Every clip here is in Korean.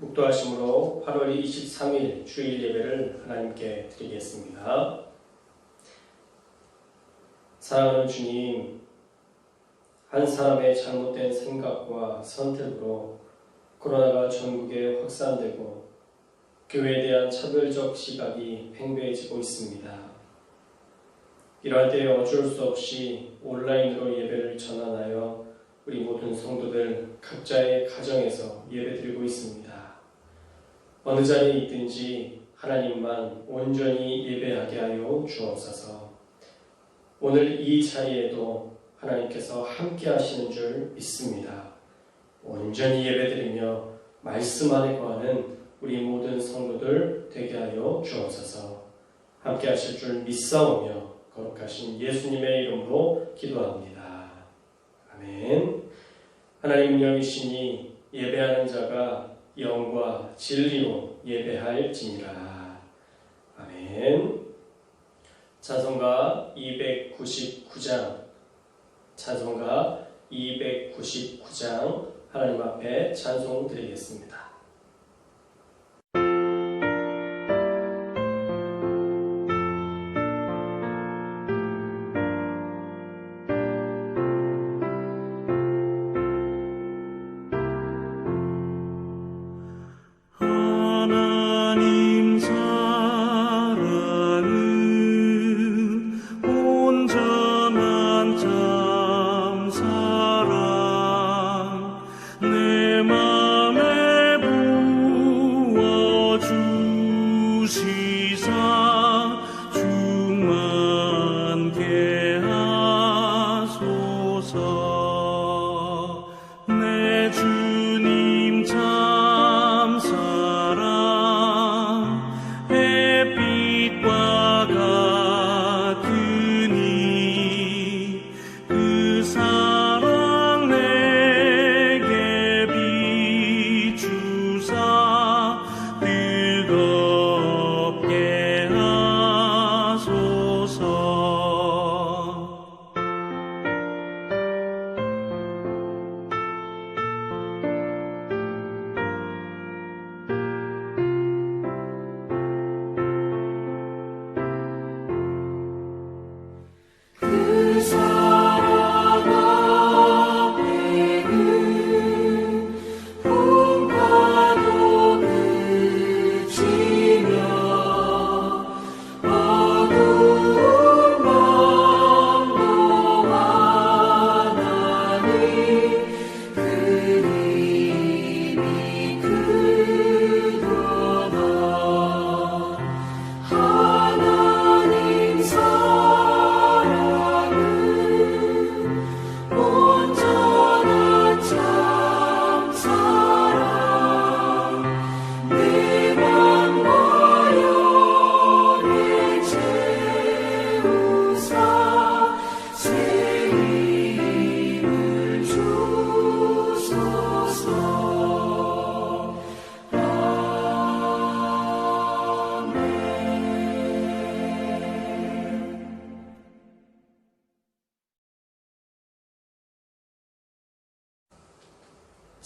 묵도하심으로 8월 23일 주일 예배를 하나님께 드리겠습니다. 사랑하는 주님, 한 사람의 잘못된 생각과 선택으로 코로나가 전국에 확산되고 교회에 대한 차별적 시각이 팽배해지고 있습니다. 이럴 때 어쩔 수 없이 온라인으로 예배를 전환하여 우리 모든 성도들 각자의 가정에서 예배드리고 있습니다. 어느 자리에 있든지 하나님만 온전히 예배하게 하여 주옵소서. 오늘 이 자리에도 하나님께서 함께 하시는 줄 믿습니다. 온전히 예배드리며 말씀 안에 거하는 우리 모든 성도들 되게 하여 주옵소서. 함께 하실 줄 믿사오며 거룩하신 예수님의 이름으로 기도합니다. 아멘. 하나님 영이시니 예배하는 자가 영과 진리로 예배할지니라. 아멘. 찬송가 299장 하나님 앞에 찬송 드리겠습니다.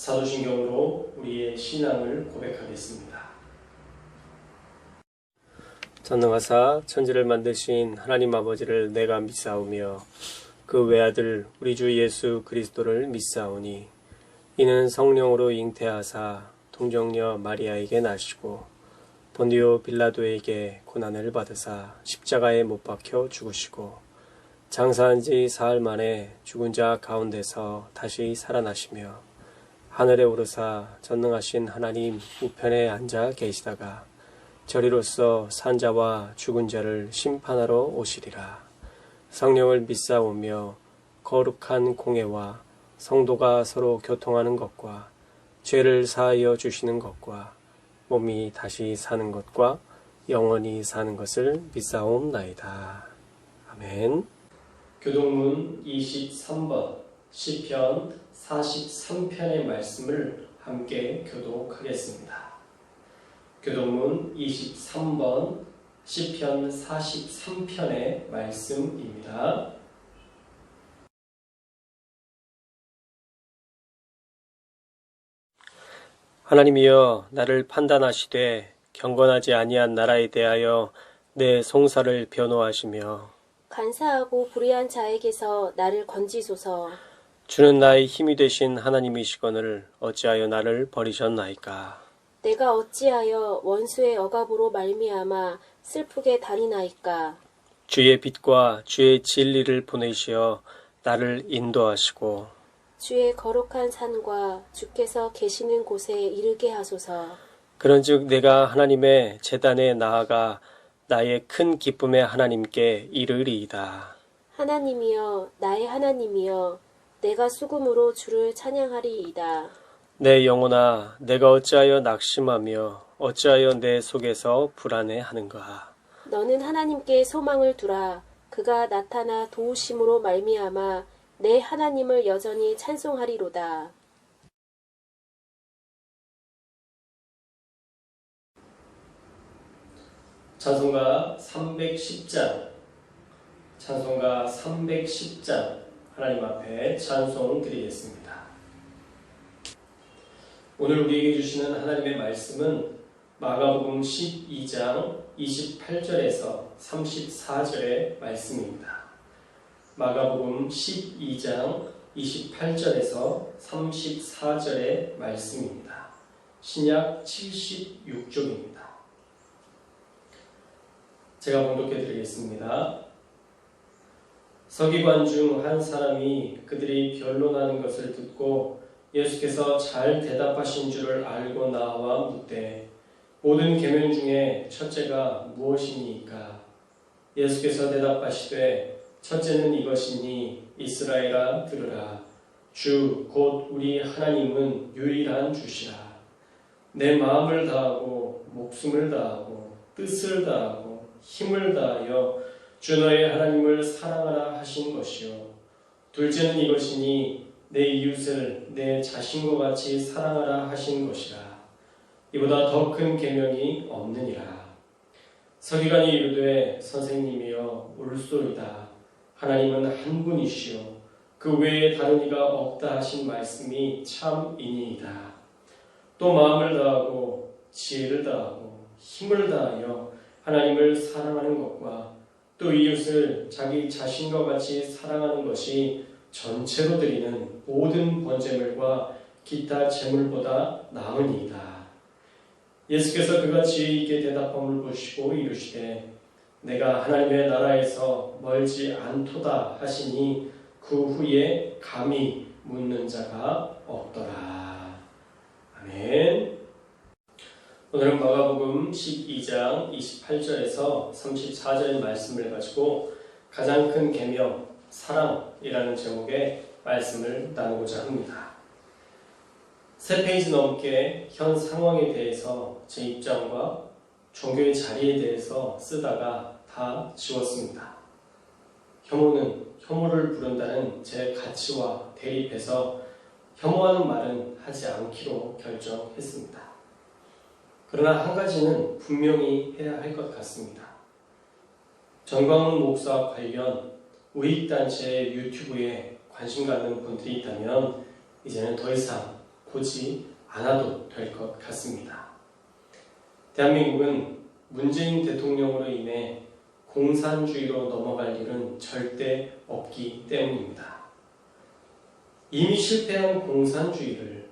사도신경으로 우리의 신앙을 고백하겠습니다. 전능하사 천지를 만드신 하나님 아버지를 내가 믿사오며 그 외아들 우리 주 예수 그리스도를 믿사오니 이는 성령으로 잉태하사 동정녀 마리아에게 나시고 본디오 빌라도에게 고난을 받으사 십자가에 못 박혀 죽으시고 장사한 지 사흘 만에 죽은 자 가운데서 다시 살아나시며 하늘에 오르사 전능하신 하나님 우편에 앉아 계시다가 저리로서 산 자와 죽은 자를 심판하러 오시리라. 성령을 믿사오며 거룩한 공회와 성도가 서로 교통하는 것과 죄를 사하여 주시는 것과 몸이 다시 사는 것과 영원히 사는 것을 믿사옵나이다. 아멘. 교동문 23번 시편 43편의 말씀을 함께 교독하겠습니다. 교동문 23번 시편 43편의 말씀입니다. 하나님이여 나를 판단하시되 경건하지 아니한 나라에 대하여 내 송사를 변호하시며 간사하고 불의한 자에게서 나를 건지소서. 주는 나의 힘이 되신 하나님이시거늘 어찌하여 나를 버리셨나이까. 내가 어찌하여 원수의 억압으로 말미암아 슬프게 다니나이까. 주의 빛과 주의 진리를 보내시어 나를 인도하시고 주의 거룩한 산과 주께서 계시는 곳에 이르게 하소서. 그런즉 내가 하나님의 제단에 나아가 나의 큰 기쁨의 하나님께 이르리이다. 하나님이여 나의 하나님이여 내가 수금으로 주를 찬양하리이다. 내 영혼아 내가 어찌하여 낙심하며 어찌하여 내 속에서 불안해하는가. 너는 하나님께 소망을 두라. 그가 나타나 도우심으로 말미암아 내 하나님을 여전히 찬송하리로다. 찬송가 310장 찬송가 310장 하나님 앞에 찬송 드리겠습니다. 오늘 우리에게 주시는 하나님의 말씀은 마가복음 12장 28절에서 34절의 말씀입니다. 마가복음 12장 28절에서 34절의 말씀입니다. 신약 76쪽입니다. 제가 봉독해 드리겠습니다. 서기관 중 한 사람이 그들이 변론하는 것을 듣고 예수께서 잘 대답하신 줄을 알고 나와 묻되 모든 계명 중에 첫째가 무엇이니까? 예수께서 대답하시되 첫째는 이것이니 이스라엘아 들으라. 주 곧 우리 하나님은 유일한 주시라. 내 마음을 다하고 목숨을 다하고 뜻을 다하고 힘을 다하여 주 너의 하나님을 사랑하라 하신 것이요. 둘째는 이것이니 내 이웃을 내 자신과 같이 사랑하라 하신 것이라. 이보다 더 큰 계명이 없느니라. 서기관이 이르되 선생님이여 옳소이다. 하나님은 한 분이시요 그 외에 다른 이가 없다 하신 말씀이 참이니이다. 또 마음을 다하고 지혜를 다하고 힘을 다하여 하나님을 사랑하는 것과 또 이웃을 자기 자신과 같이 사랑하는 것이 전체로 드리는 모든 번제물과 기타 제물보다 나으니이다. 예수께서 그가 지혜 있게 대답함을 보시고 이르시되 내가 하나님의 나라에서 멀지 않도다 하시니 그 후에 감히 묻는 자가 없더라. 아멘. 오늘은 마가복음 12장 28절에서 34절의 말씀을 가지고 가장 큰 계명 사랑이라는 제목의 말씀을 나누고자 합니다. 3페이지 넘게 현 상황에 대해서 제 입장과 종교의 자리에 대해서 쓰다가 다 지웠습니다. 혐오는 혐오를 부른다는 제 가치와 대립해서 혐오하는 말은 하지 않기로 결정했습니다. 그러나 한 가지는 분명히 해야 할 것 같습니다. 전광훈 목사 관련 우익단체의 유튜브에 관심 갖는 분들이 있다면 이제는 더 이상 보지 않아도 될 것 같습니다. 대한민국은 문재인 대통령으로 인해 공산주의로 넘어갈 일은 절대 없기 때문입니다. 이미 실패한 공산주의를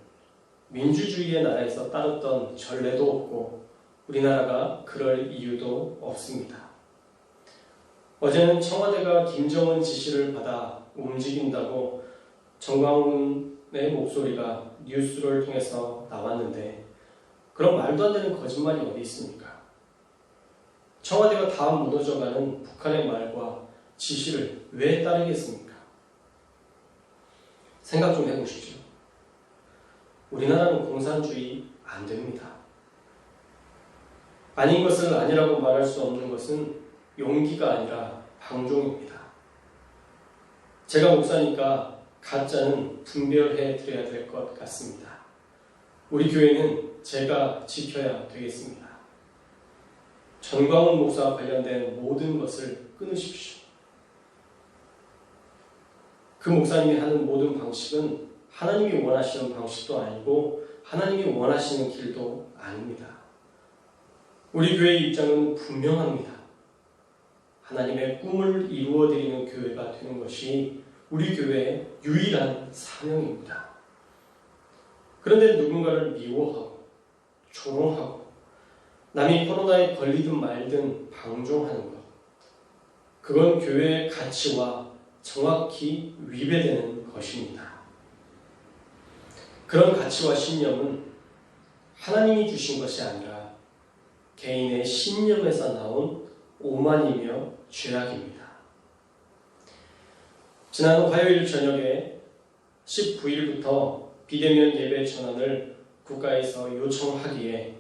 민주주의의 나라에서 따랐던 전례도 없고 우리나라가 그럴 이유도 없습니다. 어제는 청와대가 김정은 지시를 받아 움직인다고 정광훈의 목소리가 뉴스를 통해서 나왔는데 그런 말도 안 되는 거짓말이 어디 있습니까? 청와대가 다 무너져가는 북한의 말과 지시를 왜 따르겠습니까? 생각 좀 해보십시오. 우리나라는 공산주의 안 됩니다. 아닌 것을 아니라고 말할 수 없는 것은 용기가 아니라 방종입니다. 제가 목사니까 가짜는 분별해 드려야 될 것 같습니다. 우리 교회는 제가 지켜야 되겠습니다. 전광훈 목사와 관련된 모든 것을 끊으십시오. 그 목사님이 하는 모든 방식은 하나님이 원하시는 방식도 아니고 하나님이 원하시는 길도 아닙니다. 우리 교회의 입장은 분명합니다. 하나님의 꿈을 이루어드리는 교회가 되는 것이 우리 교회의 유일한 사명입니다. 그런데 누군가를 미워하고 조롱하고 남이 코로나에 걸리든 말든 방종하는 것, 그건 교회의 가치와 정확히 위배되는 것입니다. 그런 가치와 신념은 하나님이 주신 것이 아니라 개인의 신념에서 나온 오만이며 죄악입니다. 지난 화요일 저녁에 19일부터 비대면 예배 전환을 국가에서 요청하기에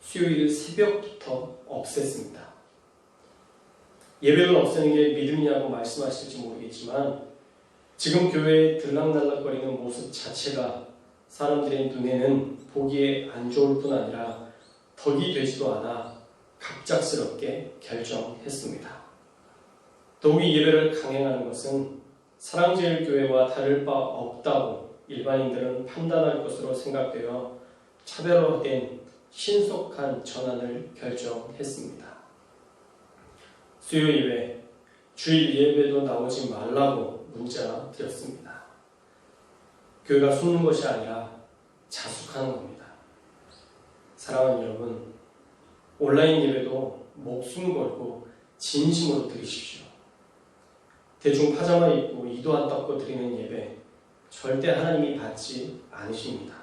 수요일 새벽부터 없앴습니다. 예배를 없애는 게 믿음이냐고 말씀하실지 모르겠지만 지금 교회에 들락날락거리는 모습 자체가 사람들의 눈에는 보기에 안 좋을 뿐 아니라 덕이 되지도 않아 갑작스럽게 결정했습니다. 더욱이 예배를 강행하는 것은 사랑제일교회와 다를 바 없다고 일반인들은 판단할 것으로 생각되어 차별화된 신속한 전환을 결정했습니다. 수요 예배, 주일 예배도 나오지 말라고 문자 드렸습니다. 교회가 숨는 것이 아니라 자숙하는 겁니다. 사랑하는 여러분, 온라인 예배도 목숨 걸고 진심으로 드리십시오. 대충 파자마 입고 이도 안 닦고 드리는 예배 절대 하나님이 받지 않으십니다.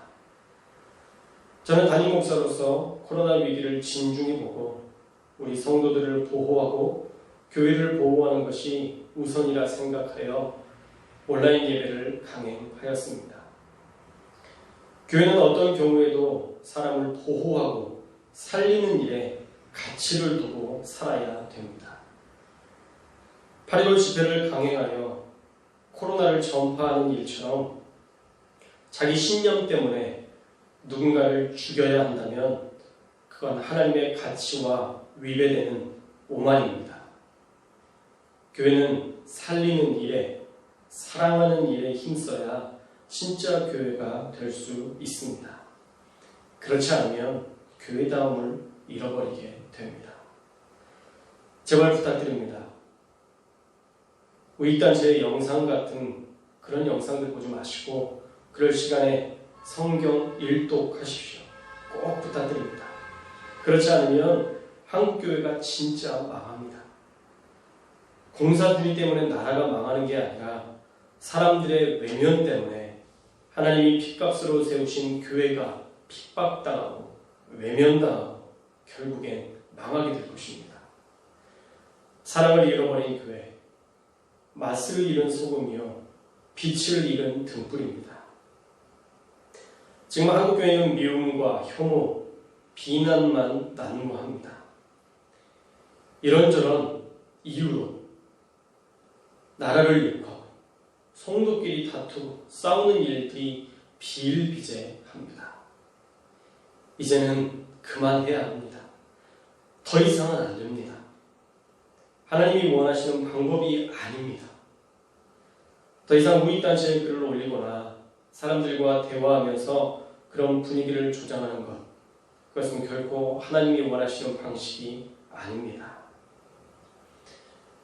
저는 담임 목사로서 코로나 위기를 진중히 보고 우리 성도들을 보호하고 교회를 보호하는 것이 우선이라 생각하여 온라인 예배를 강행하였습니다. 교회는 어떤 경우에도 사람을 보호하고 살리는 일에 가치를 두고 살아야 됩니다. 8.15 집회를 강행하여 코로나를 전파하는 일처럼 자기 신념 때문에 누군가를 죽여야 한다면 그건 하나님의 가치와 위배되는 오만입니다. 교회는 살리는 일에, 사랑하는 일에 힘써야 진짜 교회가 될 수 있습니다. 그렇지 않으면 교회다움을 잃어버리게 됩니다. 제발 부탁드립니다. 우익단체의 영상 같은 그런 영상들 보지 마시고 그럴 시간에 성경 일독하십시오. 꼭 부탁드립니다. 그렇지 않으면 한국교회가 진짜 망합니다. 공사주의 때문에 나라가 망하는 게 아니라 사람들의 외면 때문에 하나님이 핏값으로 세우신 교회가 핍박당하고 외면당하고 결국엔 망하게 될 것입니다. 사랑을 잃어버린 교회, 맛을 잃은 소금이요 빛을 잃은 등불입니다. 지금 한국교회는 미움과 혐오, 비난만 난무합니다. 이런저런 이유로 나라를 욕하고 성도끼리 다투고 싸우는 일들이 비일비재합니다. 이제는 그만해야 합니다. 더 이상은 안 됩니다. 하나님이 원하시는 방법이 아닙니다. 더 이상 우익단체에 글을 올리거나 사람들과 대화하면서 그런 분위기를 조장하는 것, 그것은 결코 하나님이 원하시는 방식이 아닙니다.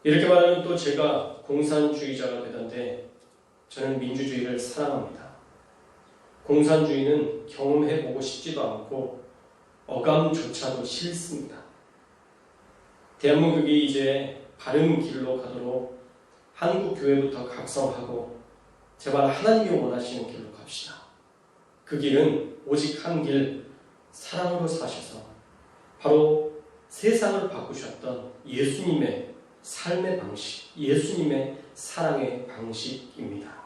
이렇게 말하면 또 제가 공산주의자가 되던데 저는 민주주의를 사랑합니다. 공산주의는 경험해보고 싶지도 않고 어감조차도 싫습니다. 대한민국이 이제 바른 길로 가도록 한국 교회부터 각성하고 제발 하나님이 원하시는 길로 갑시다. 그 길은 오직 한 길, 사랑으로 사셔서 바로 세상을 바꾸셨던 예수님의 삶의 방식, 예수님의 사랑의 방식입니다.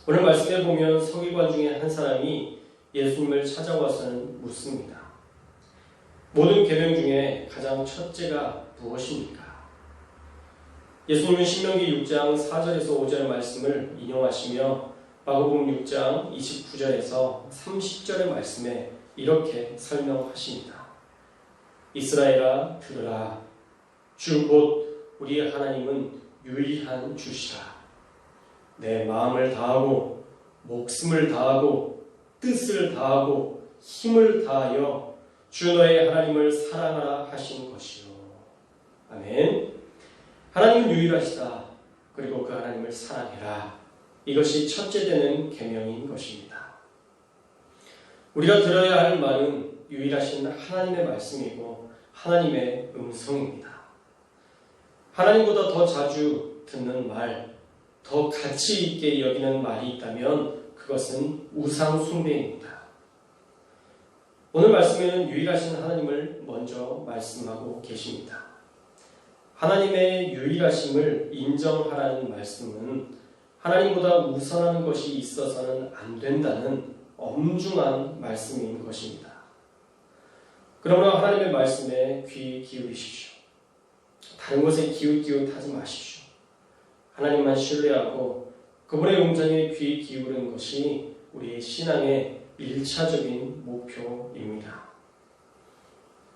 오늘 말씀에 보면 서기관 중에 한 사람이 예수님을 찾아와서는 묻습니다. 모든 계명 중에 가장 첫째가 무엇입니까? 예수님은 신명기 6장 4절에서 5절의 말씀을 인용하시며 마가복음 6장 29절에서 30절의 말씀에 이렇게 설명하십니다. 이스라엘아 들으라. 주 곧 우리의 하나님은 유일한 주시라. 내 마음을 다하고 목숨을 다하고 뜻을 다하고 힘을 다하여 주 너의 하나님을 사랑하라 하신 것이요. 아멘. 하나님은 유일하시다. 그리고 그 하나님을 사랑해라. 이것이 첫째 되는 계명인 것입니다. 우리가 들어야 할 말은 유일하신 하나님의 말씀이고 하나님의 음성입니다. 하나님보다 더 자주 듣는 말, 더 가치 있게 여기는 말이 있다면 그것은 우상 숭배입니다. 오늘 말씀에는 유일하신 하나님을 먼저 말씀하고 계십니다. 하나님의 유일하심을 인정하라는 말씀은 하나님보다 우선하는 것이 있어서는 안 된다는 엄중한 말씀인 것입니다. 그러므로 하나님의 말씀에 귀 기울이십시오. 다른 것에 기웃기웃하지 마십시오. 하나님만 신뢰하고 그분의 음성에 귀 기울이는 것이 우리의 신앙의 1차적인 목표입니다.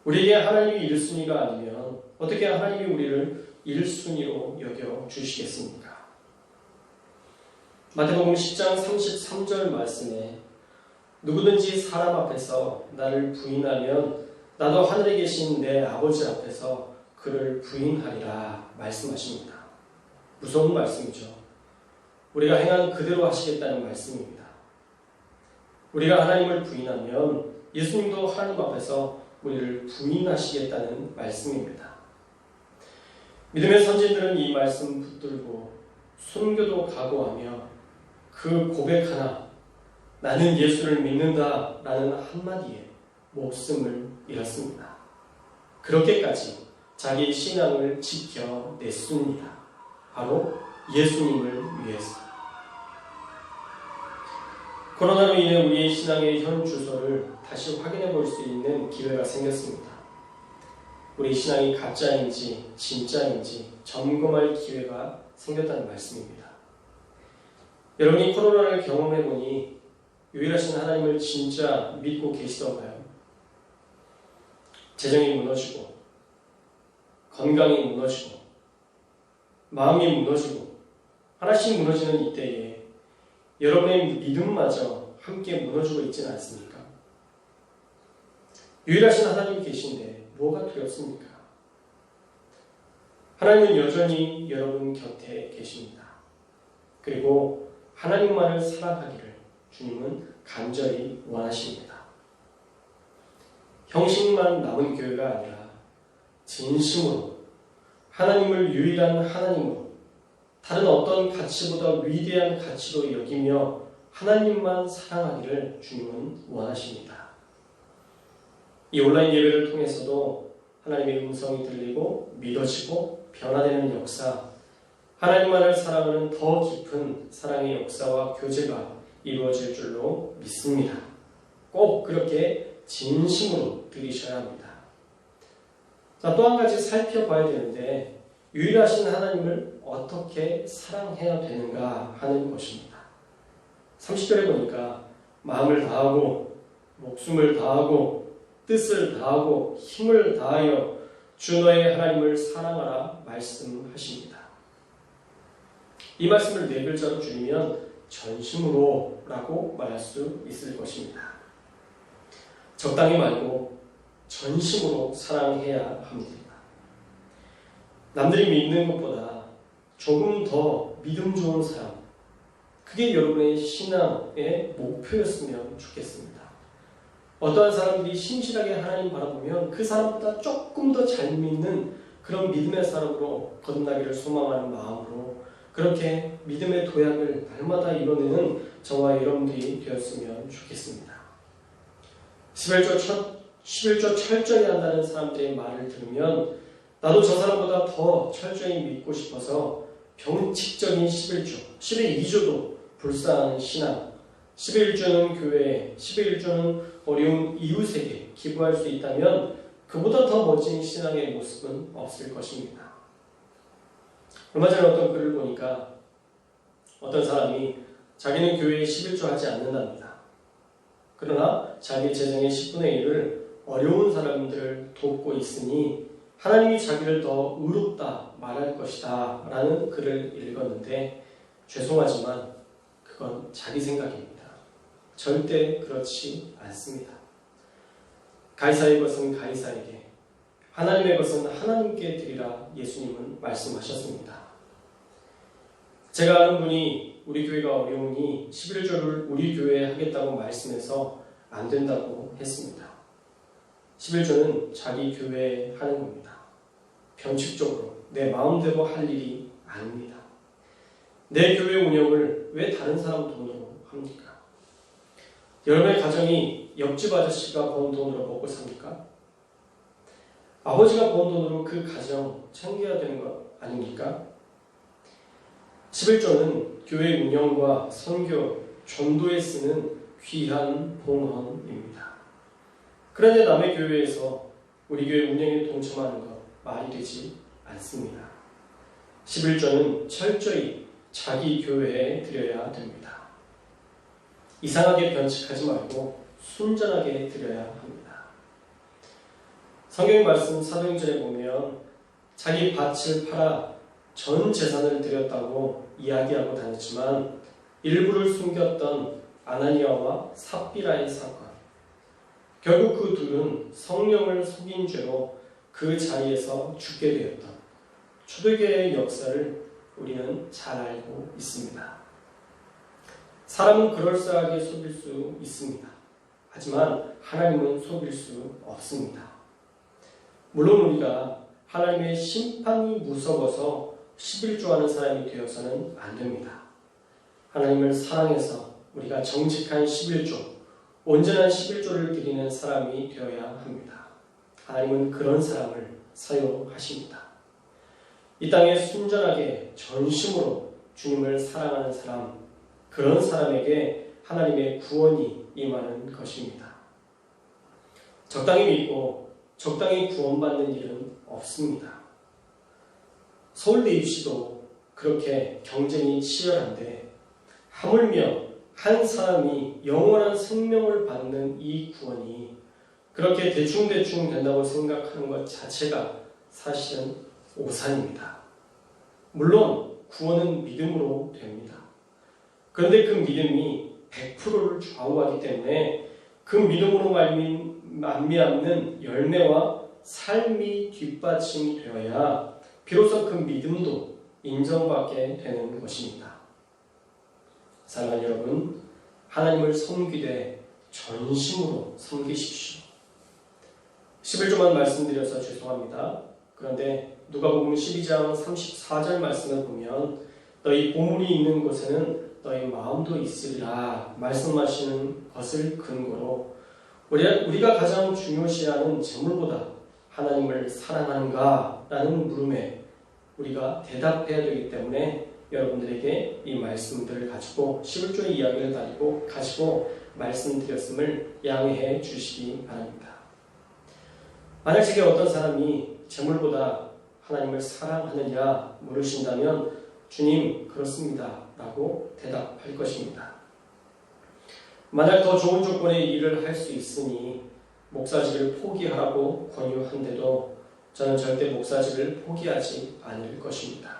우리에게 하나님이 1순위가 아니면 어떻게 하나님이 우리를 1순위로 여겨주시겠습니까? 마태복음 10장 33절 말씀에 누구든지 사람 앞에서 나를 부인하면 나도 하늘에 계신 내 아버지 앞에서 그를 부인하리라 말씀하십니다. 무서운 말씀이죠. 우리가 행한 그대로 하시겠다는 말씀입니다. 우리가 하나님을 부인하면 예수님도 하나님 앞에서 우리를 부인하시겠다는 말씀입니다. 믿음의 선진들은 이 말씀 붙들고 순교도 각오하며 그 고백 하나, 나는 예수를 믿는다 라는 한마디에 목숨을 잃었습니다. 그렇게까지 자기 신앙을 지켜냈습니다. 바로 예수님을 위해서. 코로나로 인해 우리의 신앙의 현 주소를 다시 확인해 볼 수 있는 기회가 생겼습니다. 우리 신앙이 가짜인지 진짜인지 점검할 기회가 생겼다는 말씀입니다. 여러분이 코로나를 경험해 보니 유일하신 하나님을 진짜 믿고 계시던가요? 재정이 무너지고 건강이 무너지고 마음이 무너지고 하나씩 무너지는 이때에 여러분의 믿음마저 함께 무너지고 있지는 않습니까? 유일하신 하나님이 계신데 뭐가 두렵습니까? 하나님은 여전히 여러분 곁에 계십니다. 그리고 하나님만을 사랑하기를 주님은 간절히 원하십니다. 형식만 남은 교회가 아니라 진심으로 하나님을 유일한 하나님으로 다른 어떤 가치보다 위대한 가치로 여기며 하나님만 사랑하기를 주님은 원하십니다. 이 온라인 예배를 통해서도 하나님의 음성이 들리고 믿어지고 변화되는 역사, 하나님만을 사랑하는 더 깊은 사랑의 역사와 교제가 이루어질 줄로 믿습니다. 꼭 그렇게 진심으로 들으셔야 합니다. 자, 또 한 가지 살펴봐야 되는데 유일하신 하나님을 어떻게 사랑해야 되는가 하는 것입니다. 30절에 보니까 마음을 다하고 목숨을 다하고 뜻을 다하고 힘을 다하여 주 너의 하나님을 사랑하라 말씀하십니다. 이 말씀을 네 글자로 줄이면 전심으로 라고 말할 수 있을 것입니다. 적당히 말고 전심으로 사랑해야 합니다. 남들이 믿는 것보다 조금 더 믿음 좋은 사람, 그게 여러분의 신앙의 목표였으면 좋겠습니다. 어떠한 사람들이 신실하게 하나님 바라보면 그 사람보다 조금 더 잘 믿는 그런 믿음의 사람으로 거듭나기를 소망하는 마음으로 그렇게 믿음의 도약을 날마다 이뤄내는 저와 여러분들이 되었으면 좋겠습니다. 11조 철저히 한다는 사람들의 말을 들으면 나도 저 사람보다 더 철저히 믿고 싶어서 병칙적인 11조도 불쌍한 신앙, 11조는 교회에, 11조는 어려운 이웃에게 기부할 수 있다면 그보다 더 멋진 신앙의 모습은 없을 것입니다. 얼마 전에 어떤 글을 보니까 어떤 사람이 자기는 교회에 11조 하지 않는답니다. 그러나 자기 재정의 10분의 1을 어려운 사람들을 돕고 있으니 하나님이 자기를 더 의롭다 말할 것이다 라는 글을 읽었는데 죄송하지만 그건 자기 생각입니다. 절대 그렇지 않습니다. 가이사의 것은 가이사에게, 하나님의 것은 하나님께 드리라 예수님은 말씀하셨습니다. 제가 아는 분이 우리 교회가 어려우니 11조를 우리 교회에 하겠다고 말씀해서 안 된다고 했습니다. 11조는 자기 교회에 하는 겁니다. 변칙적으로 내 마음대로 할 일이 아닙니다. 내 교회 운영을 왜 다른 사람 돈으로 합니까? 여러분의 가정이 옆집 아저씨가 번 돈으로 먹고 삽니까? 아버지가 번 돈으로 그 가정 챙겨야 되는 것 아닙니까? 11조는 교회 운영과 선교, 전도에 쓰는 귀한 봉헌입니다. 그런데 남의 교회에서 우리 교회 운영에 동참하는 것 말이 되지 않습니다. 11조는 철저히 자기 교회에 드려야 됩니다. 이상하게 변칙하지 말고 순전하게 드려야 합니다. 성경 말씀 사도행전에 보면 자기 밭을 팔아 전 재산을 드렸다고 이야기하고 다녔지만 일부를 숨겼던 아나니아와 삽비라의 사건, 결국 그 둘은 성령을 속인 죄로 그 자리에서 죽게 되었던 초대교회의 역사를 우리는 잘 알고 있습니다. 사람은 그럴싸하게 속일 수 있습니다. 하지만 하나님은 속일 수 없습니다. 물론 우리가 하나님의 심판이 무서워서 11조하는 사람이 되어서는 안 됩니다. 하나님을 사랑해서 우리가 정직한 11조, 온전한 11조를 드리는 사람이 되어야 합니다. 하나님은 그런 사람을 사용하십니다. 이 땅에 순전하게 전심으로 주님을 사랑하는 사람, 그런 사람에게 하나님의 구원이 임하는 것입니다. 적당히 믿고 적당히 구원받는 일은 없습니다. 서울대 입시도 그렇게 경쟁이 치열한데 하물며 한 사람이 영원한 생명을 받는 이 구원이 그렇게 대충대충 된다고 생각하는 것 자체가 사실은 오산입니다. 물론 구원은 믿음으로 됩니다. 그런데 그 믿음이 100%를 좌우하기 때문에 그 믿음으로 말미암는 열매와 삶이 뒷받침이 되어야 비로소 그 믿음도 인정받게 되는 것입니다. 사랑하는 여러분, 하나님을 섬기되 전심으로 섬기십시오. 11조만 말씀드려서 죄송합니다. 그런데 누가복음 12장 34절 말씀을 보면 너희 보물이 있는 곳에는 너희 마음도 있으리라 말씀하시는 것을 근거로 우리가 가장 중요시하는 재물보다 하나님을 사랑하는가? 라는 물음에 우리가 대답해야 되기 때문에 여러분들에게 이 말씀들을 가지고 11조의 이야기를 가지고 말씀드렸음을 양해해 주시기 바랍니다. 만약 제게 어떤 사람이 재물보다 하나님을 사랑하느냐 물으신다면 주님 그렇습니다 라고 대답할 것입니다. 만약 더 좋은 조건의 일을 할 수 있으니 목사직을 포기하라고 권유한데도 저는 절대 목사직을 포기하지 않을 것입니다.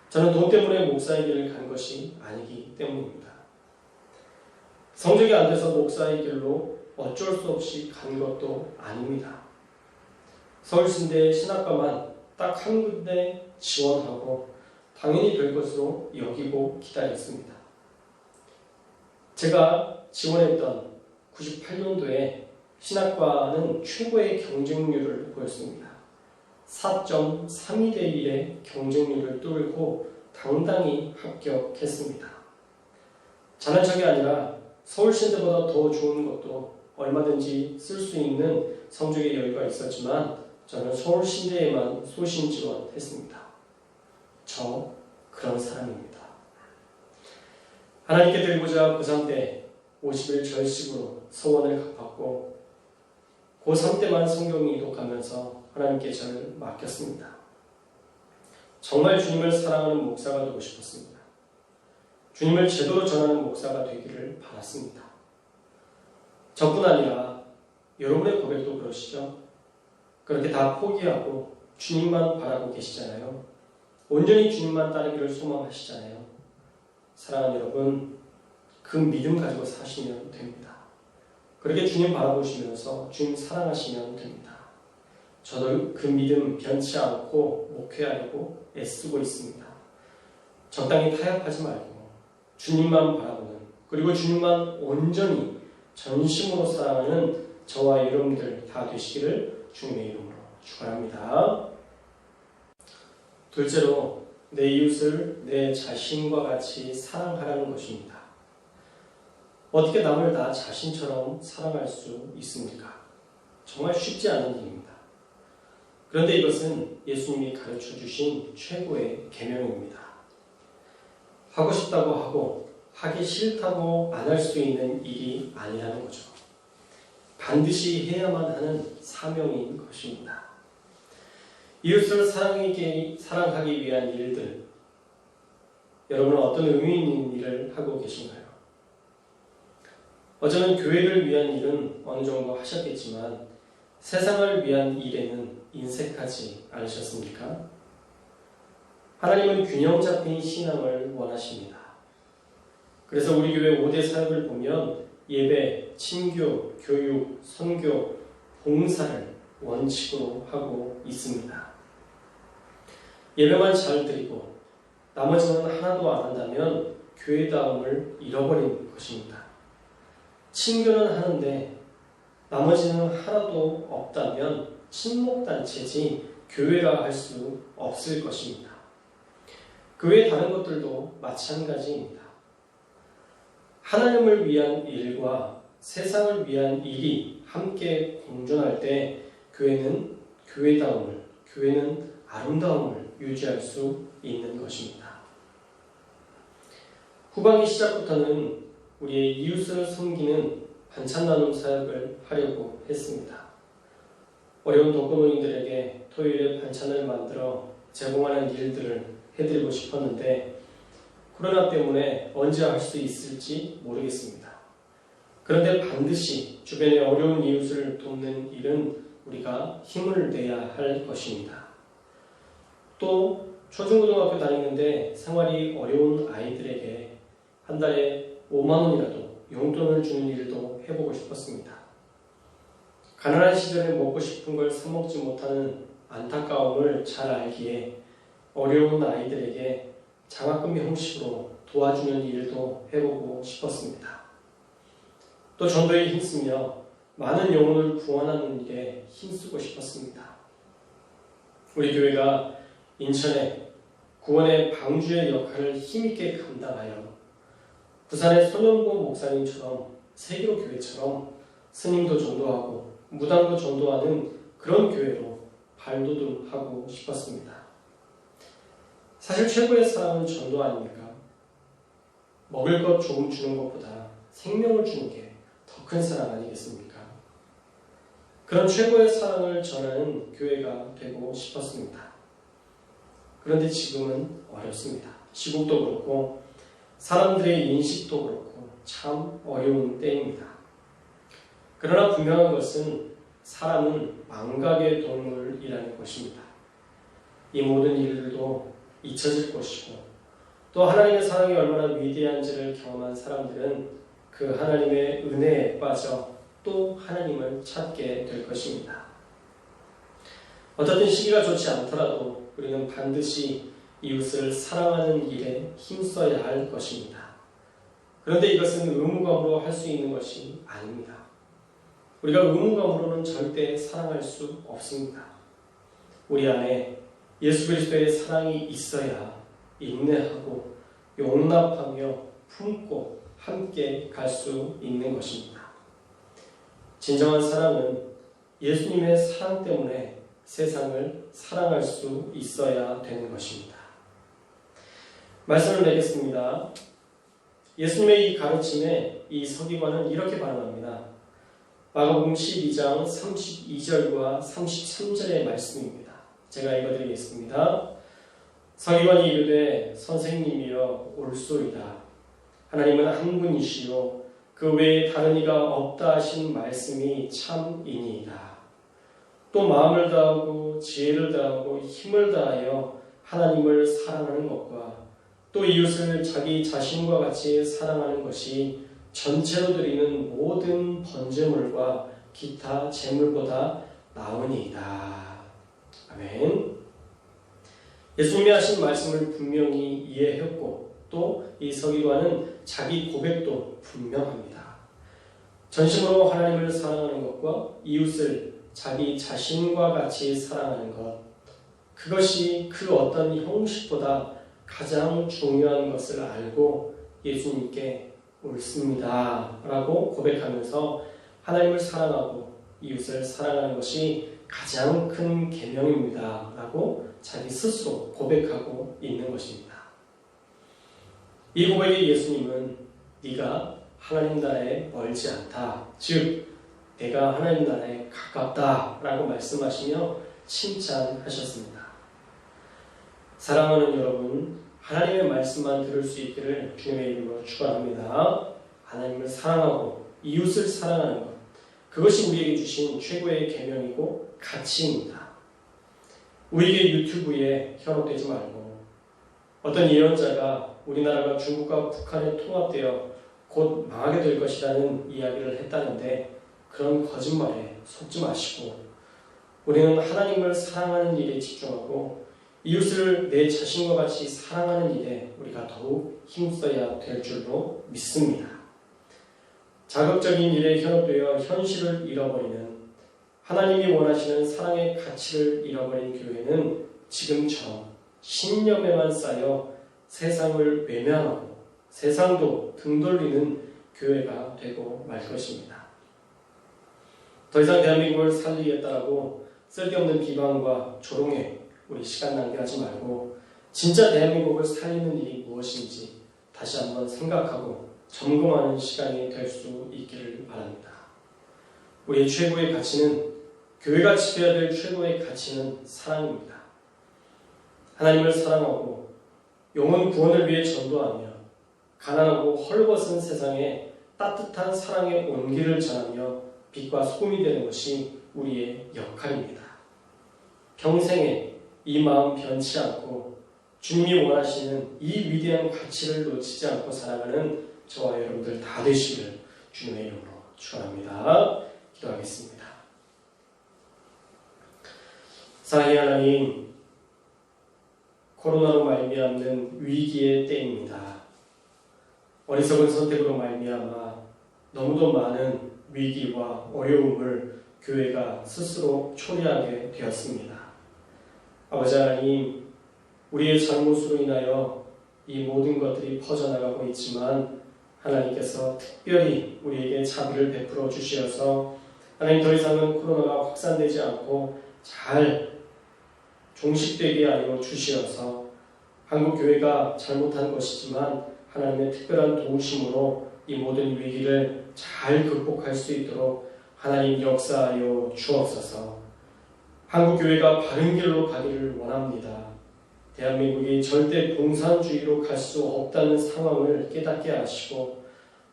저는 돈 때문에 목사의 길을 간 것이 아니기 때문입니다. 성적이 안 돼서 목사의 길로 어쩔 수 없이 간 것도 아닙니다. 서울신대 신학과만 딱 한 군데 지원하고 당연히 될 것으로 여기고 기다렸습니다. 제가 지원했던 98년도에 신학과는 최고의 경쟁률을 보였습니다. 4.32대 1의 경쟁률을 뚫고 당당히 합격했습니다. 잘난 척이 아니라 서울신대보다 더 좋은 것도 얼마든지 쓸 수 있는 성적의 여유가 있었지만 저는 서울신대에만 소신 지원했습니다. 저 그런 사람입니다. 하나님께 드리고자 고3 때 50일 절식으로 소원을 갚았고 고3 때만 성경 이독하면서 하나님께 저를 맡겼습니다. 정말 주님을 사랑하는 목사가 되고 싶었습니다. 주님을 제대로 전하는 목사가 되기를 바랐습니다. 저뿐 아니라 여러분의 고백도 그러시죠? 그렇게 다 포기하고 주님만 바라고 계시잖아요. 온전히 주님만 따르기를 소망하시잖아요. 사랑하는 여러분, 그 믿음 가지고 사시면 됩니다. 그렇게 주님 바라보시면서 주님 사랑하시면 됩니다. 저도 그 믿음 변치 않고 목회하려고 애쓰고 있습니다. 적당히 타협하지 말고 주님만 바라보는, 그리고 주님만 온전히 전심으로 사랑하는 저와 여러분들 다 되시기를 주님의 이름으로 축원합니다. 둘째로, 내 이웃을 내 자신과 같이 사랑하라는 것입니다. 어떻게 남을 나 자신처럼 사랑할 수 있습니까? 정말 쉽지 않은 일입니다. 그런데 이것은 예수님이 가르쳐 주신 최고의 계명입니다. 하고 싶다고 하고 하기 싫다고 안 할 수 있는 일이 아니라는 거죠. 반드시 해야만 하는 사명인 것입니다. 이웃을 사랑하기 위한 일들, 여러분은 어떤 의미 있는 일을 하고 계신가요? 어쩌면 교회를 위한 일은 어느 정도 하셨겠지만 세상을 위한 일에는 인색하지 않으셨습니까? 하나님은 균형 잡힌 신앙을 원하십니다. 그래서 우리 교회 5대 사역을 보면 예배, 친교, 교육, 선교, 봉사를 원칙으로 하고 있습니다. 예배만 잘 드리고 나머지는 하나도 안 한다면 교회다움을 잃어버린 것입니다. 친교는 하는데 나머지는 하나도 없다면 친목단체지 교회라 할 수 없을 것입니다. 그 외 다른 것들도 마찬가지입니다. 하나님을 위한 일과 세상을 위한 일이 함께 공존할 때 교회는 교회다움을, 교회는 아름다움을 유지할 수 있는 것입니다. 후반기 시작부터는 우리의 이웃을 섬기는 반찬 나눔 사역을 하려고 했습니다. 어려운 독거노인들에게 토요일에 반찬을 만들어 제공하는 일들을 해드리고 싶었는데 코로나 때문에 언제 할 수 있을지 모르겠습니다. 그런데 반드시 주변의 어려운 이웃을 돕는 일은 우리가 힘을 내야 할 것입니다. 또 초중고등학교 다니는데 생활이 어려운 아이들에게 한 달에 5만 원이라도 용돈을 주는 일도 해보고 싶었습니다. 가난한 시절에 먹고 싶은 걸 사먹지 못하는 안타까움을 잘 알기에 어려운 아이들에게 장학금 형식으로 도와주는 일도 해보고 싶었습니다. 또 전도에 힘쓰며 많은 영혼을 구원하는 일에 힘쓰고 싶었습니다. 우리 교회가 인천에 구원의 방주의 역할을 힘있게 감당하여 부산의 손영보 목사님처럼 세기로 교회처럼 스님도 전도하고 무당도 전도하는 그런 교회로 발돋움하고 싶었습니다. 사실 최고의 사랑은 전도 아닙니까? 먹을 것 조금 주는 것보다 생명을 주는 게 더 큰 사랑 아니겠습니까? 그런 최고의 사랑을 전하는 교회가 되고 싶었습니다. 그런데 지금은 어렵습니다. 시국도 그렇고 사람들의 인식도 그렇고 참 어려운 때입니다. 그러나 분명한 것은 사람은 망각의 동물이라는 것입니다. 이 모든 일들도 잊혀질 것이고 또 하나님의 사랑이 얼마나 위대한지를 경험한 사람들은 그 하나님의 은혜에 빠져 또 하나님을 찾게 될 것입니다. 어떻든 시기가 좋지 않더라도 우리는 반드시 이웃을 사랑하는 일에 힘써야 할 것입니다. 그런데 이것은 의무감으로 할 수 있는 것이 아닙니다. 우리가 의무감으로는 절대 사랑할 수 없습니다. 우리 안에 예수 그리스도의 사랑이 있어야 인내하고 용납하며 품고 함께 갈 수 있는 것입니다. 진정한 사랑은 예수님의 사랑 때문에 세상을 사랑할 수 있어야 되는 것입니다. 말씀을 내겠습니다. 예수님의 이 가르침에 이 서기관은 이렇게 발언합니다. 마가복음 12장 32절과 33절의 말씀입니다. 제가 읽어드리겠습니다. 서기관이 이르되 선생님이여 옳소이다. 하나님은 한 분이시요 그 외에 다른 이가 없다 하신 말씀이 참이니이다. 또 마음을 다하고 지혜를 다하고 힘을 다하여 하나님을 사랑하는 것과 또 이웃을 자기 자신과 같이 사랑하는 것이 전체로 드리는 모든 번제물과 기타 제물보다 나으니이다. 아멘. 예수님이 하신 말씀을 분명히 이해했고 또 이 서기관은 자기 고백도 분명합니다. 전심으로 하나님을 사랑하는 것과 이웃을 자기 자신과 같이 사랑하는 것, 그것이 그 어떤 형식보다 가장 중요한 것을 알고 예수님께 옳습니다 라고 고백하면서 하나님을 사랑하고 이웃을 사랑하는 것이 가장 큰 계명입니다 라고 자기 스스로 고백하고 있는 것입니다. 이 고백에 예수님은 네가 하나님 나라에 멀지 않다, 즉 내가 하나님 나라에 가깝다 라고 말씀하시며 칭찬하셨습니다. 사랑하는 여러분, 하나님의 말씀만 들을 수 있기를 주님의 이름으로 축원합니다. 하나님을 사랑하고 이웃을 사랑하는 것, 그것이 우리에게 주신 최고의 계명이고 가치입니다. 우리에게 유튜브에 현혹되지 말고 어떤 예언자가 우리나라가 중국과 북한에 통합되어 곧 망하게 될 것이라는 이야기를 했다는데 그런 거짓말에 속지 마시고 우리는 하나님을 사랑하는 일에 집중하고 이웃을 내 자신과 같이 사랑하는 일에 우리가 더욱 힘써야 될 줄로 믿습니다. 자극적인 일에 현혹되어 현실을 잃어버리는, 하나님이 원하시는 사랑의 가치를 잃어버린 교회는 지금처럼 신념에만 쌓여 세상을 외면하고 세상도 등 돌리는 교회가 되고 말 것입니다. 더 이상 대한민국을 살리겠다라고 쓸데없는 비방과 조롱에 우리 시간 낭비하지 말고 진짜 대한민국을 살리는 일이 무엇인지 다시 한번 생각하고 점검하는 시간이 될 수 있기를 바랍니다. 우리의 최고의 가치는, 교회가 지켜야 될 최고의 가치는 사랑입니다. 하나님을 사랑하고 영혼 구원을 위해 전도하며 가난하고 헐벗은 세상에 따뜻한 사랑의 온기를 전하며 빛과 소금이 되는 것이 우리의 역할입니다. 평생에 이 마음 변치 않고 주님이 원하시는 이 위대한 가치를 놓치지 않고 살아가는 저와 여러분들 다 되시기를 주님의 이름으로 축원합니다. 기도하겠습니다. 사랑의 하나님, 코로나로 말미암는 위기의 때입니다. 어리석은 선택으로 말미암아 너무도 많은 위기와 어려움을 교회가 스스로 초래하게 되었습니다. 아버지 하나님, 우리의 잘못으로 인하여 이 모든 것들이 퍼져나가고 있지만 하나님께서 특별히 우리에게 자비를 베풀어 주시어서 하나님 더 이상은 코로나가 확산되지 않고 잘 종식되게 하여 주시어서 한국 교회가 잘못한 것이지만 하나님의 특별한 도우심으로 이 모든 위기를 잘 극복할 수 있도록 하나님 역사하여 주옵소서. 한국 교회가 바른 길로 가기를 원합니다. 대한민국이 절대 공산주의로 갈 수 없다는 상황을 깨닫게 하시고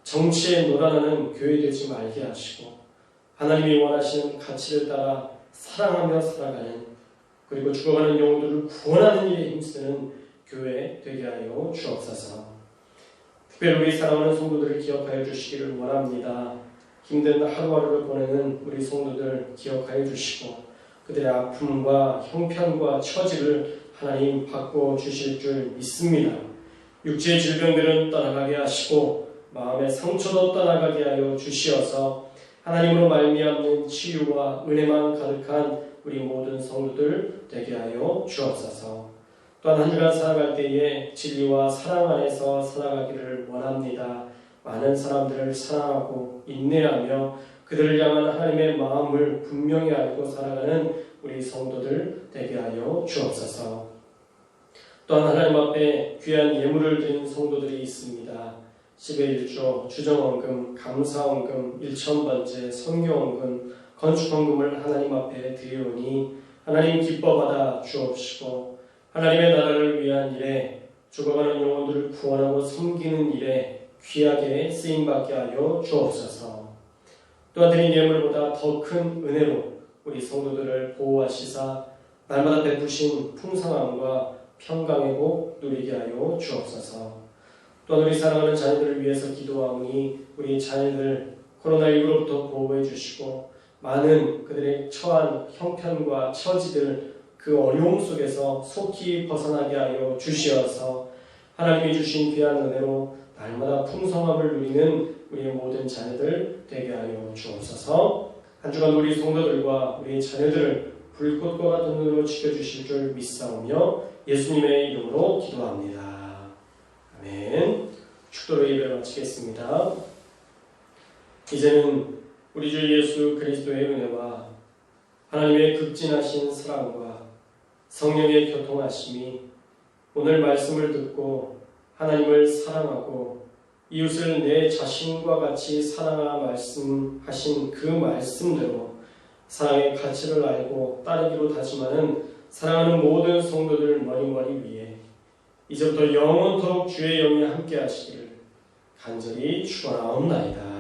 정치에 놀아나는 교회 되지 말게 하시고 하나님이 원하시는 가치를 따라 사랑하며 살아가는, 그리고 죽어가는 영혼들을 구원하는 일에 힘쓰는 교회 되게 하여 주옵소서. 특별히 우리 사랑하는 성도들을 기억하여 주시기를 원합니다. 힘든 하루하루를 보내는 우리 성도들 기억하여 주시고 그들의 아픔과 형편과 처지를 하나님 바꿔 주실 줄 믿습니다. 육체의 질병들은 떠나가게 하시고 마음의 상처도 떠나가게 하여 주시어서 하나님으로 말미암는 치유와 은혜만 가득한 우리 모든 성도들 되게 하여 주옵소서. 또한 한 주간 살아갈 때에 진리와 사랑 안에서 살아가기를 원합니다. 많은 사람들을 사랑하고 인내하며 그들을 향한 하나님의 마음을 분명히 알고 살아가는 우리 성도들 되게 하여 주옵소서. 또한 하나님 앞에 귀한 예물을 드린 성도들이 있습니다. 10의 1조, 주정원금, 감사원금, 1,000번째, 선교원금, 건축헌금을 하나님 앞에 드리오니 하나님 기뻐받아 주옵시고 하나님의 나라를 위한 일에 죽어가는 영혼들을 구원하고 섬기는 일에 귀하게 쓰임받게 하여 주옵소서. 또한 드린 예물보다 더 큰 은혜로 우리 성도들을 보호하시사 날마다 베푸신 풍성함과 평강의 복 누리게 하여 주옵소서. 또한 우리 사랑하는 자녀들을 위해서 기도하오니 우리 자녀들 코로나19로부터 보호해 주시고 많은 그들의 처한 형편과 처지들 그 어려움 속에서 속히 벗어나게 하여 주시어서 하나님이 주신 귀한 은혜로 날마다 풍성함을 누리는 우리의 모든 자녀들 되게 하여 주옵소서. 한 주간 우리 성도들과 우리 자녀들을 불꽃과 같은 눈으로 지켜주실 줄 믿사오며 예수님의 이름으로 기도합니다. 아멘. 축도로 예배를 마치겠습니다. 이제는 우리 주 예수 그리스도의 은혜와 하나님의 극진하신 사랑과 성령의 교통하심이 오늘 말씀을 듣고 하나님을 사랑하고 이웃을 내 자신과 같이 사랑하라 말씀하신 그 말씀대로 사랑의 가치를 알고 따르기로 다짐하는 사랑하는 모든 성도들 머리머리 위에 이제부터 영원토록 주의 영이 함께 하시기를 간절히 축원하옵나이다.